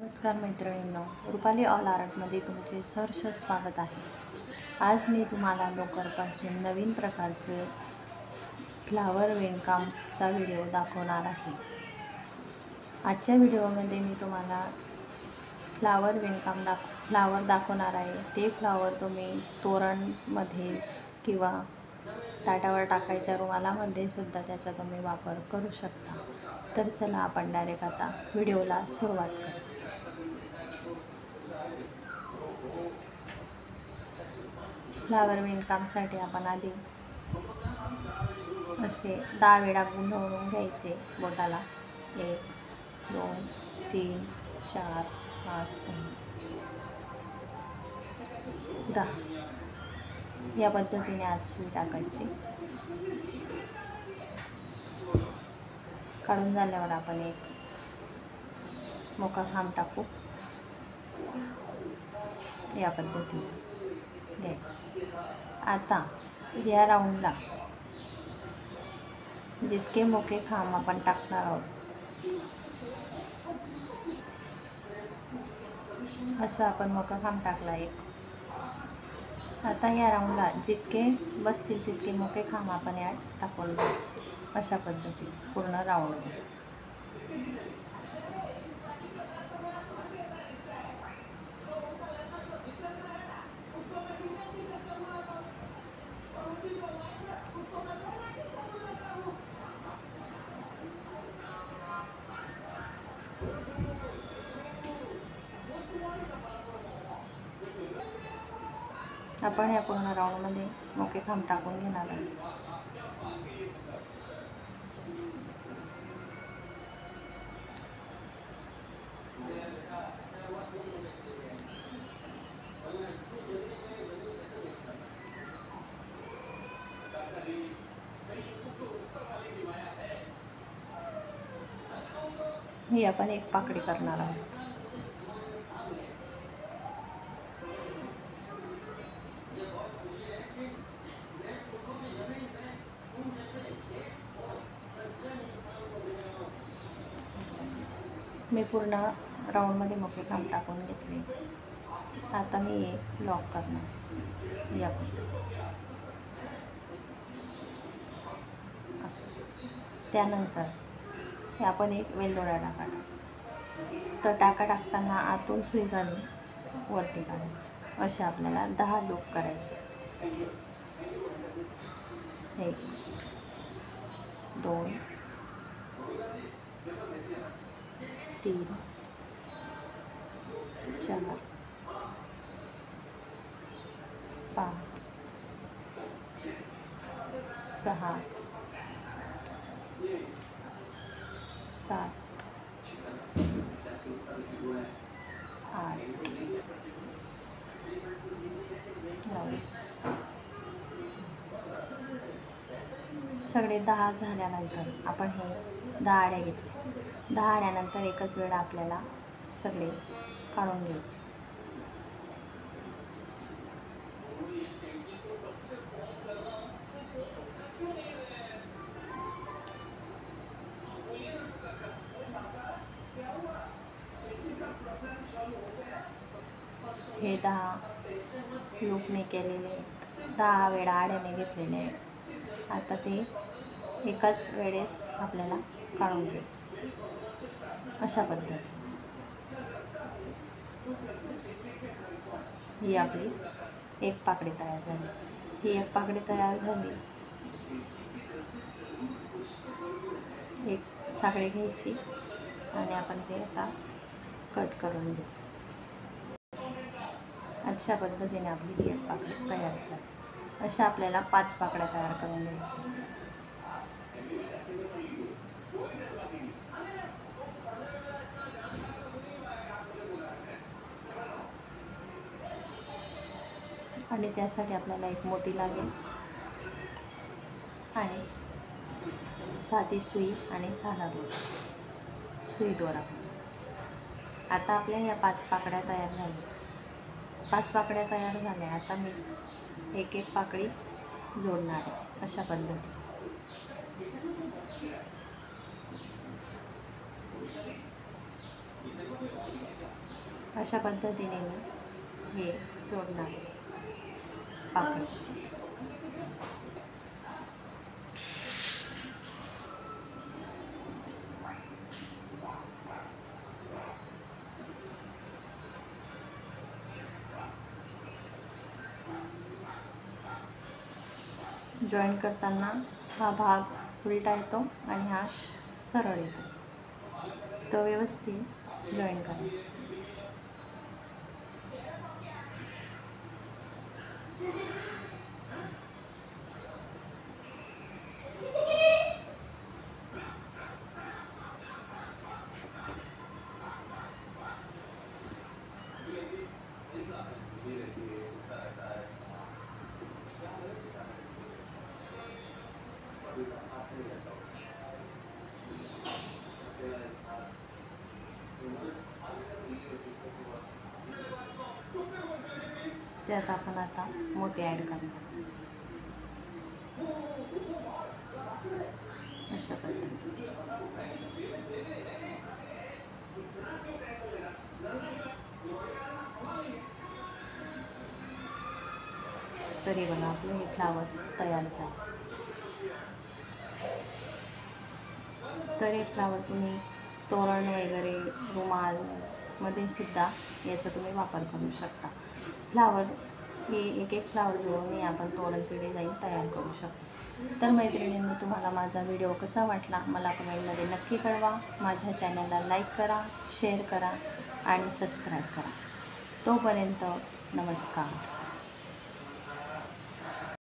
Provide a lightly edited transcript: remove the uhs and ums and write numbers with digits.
नमस्कार मैत्रिणींनो, रुपाली ऑल आर्टमध्ये तुमचे सहर्ष स्वागत आहे। आज मी तुम्हाला लोकरपासून नवीन प्रकारचे फ्लावर विणकामचा व्हिडिओ दाखवणार आहे। आजच्या व्हिडिओमध्ये मी तुम्हाला फ्लावर दाखवणार आहे। ते फ्लावर तुम्ही तोरणमध्ये किंवा ताटावर टाकायच्या रुमालामध्ये सुद्धा त्याचा तुम्ही वापर करू शकता। तर चला आपण डायरेक्ट आता व्हिडिओला सुरुवात करू। फ्लावर विणकामसाठी आपण आधी असे 10 वेळा गुंडवून घ्यायचे बोटाला। 1 2 3 4 5 6 10 या पद्धतीने आज सुई टाकायची। काढून झाल्यावर आपण एक मोका खांब टाकू। या पद्धतीने घ्यायचं। आता या राऊंडला जितके मोके खांब आपण टाकणार आहोत असं आपण मोका खांब टाकला एक। आता या राऊंडला जितके बसतील तितके मोके खांब आपण यात टाकून घेऊ। अशा पद्धतीने पूर्ण राऊंड। आपण या पूर्ण राऊंडमध्ये मोके खांब टाकून घेणार आहोत। ही आपण एक पाकळी करणार आहोत। मी पूर्ण राऊंडमध्ये मोके खांब टाकून घेतले। आता मी लॉक करणार या पद्धतीने असं। त्यानंतर हे आपण एक वेलदोडा टाकायचा। तर टाकताना आतून सुई घालून वरती काढायची। असे आपल्याला 10 लूप करायचे। 1 2 3 4 5 6 7 8 9 सगळे 10 झाल्यानंतर आपण हे 10 आड्या घेतल्या। 10 आड्यानंतर एकच वेळा आपल्याला सगळे काढून घ्यायचे। हे 10 लूप मी केलेले 10 वेळा आड्याने घेतलेले आहेत। आता ते एकाच वेळेस आपल्याला काढून घ्यायचे। अशा पद्धतीने ही आपली एक पाकळी तयार झाली। ही एक पाकळी तयार झाली। एक साखळी घ्यायची आणि आपण ते आता कट करून घेऊ। अशा पद्धतीने आपली ही एक पाकळी तयार झाली। अशा आपल्याला 5 पाकळ्या तयार करून घ्यायच्या। आणि त्यासाठी आपल्याला एक मोती लागेल आणि साधी सुई आणि साधा दोरा सुई दोरा। आता आपल्या या 5 पाकळ्या तयार झाल्या। 5 पाकळ्या तयार झाल्या। आता मी एक एक पाकळी जोडणार आहे अशा पद्धतीने। अशा पद्धतीने मी हे जोडणार पाकळी. जॉईन करताना हा भाग उलटा येतो आणि हा सरळ येतो, तो व्यवस्थित जॉईन करायचा. त्यात आपण आता मोती ॲड करणार अशा पद्धतीने. तरी बघा आपलं हे फ्लावर तयार झालं. तर हे फ्लावर तुम्ही तोरण वगैरे रुमालमध्ये सुद्धा याचा तुम्ही वापर करू शकता. फ्लावर हे एक एक फ्लावर जोडून आपण तोरणची डिझाईन तयार करू शकतो. तर मैत्रिणींनी, तुम्हाला माझा व्हिडिओ कसा वाटला मला कमेंटमध्ये नक्की कळवा. माझ्या चॅनलला लाईक करा, शेअर करा आणि सबस्क्राईब करा. तोपर्यंत नमस्कार.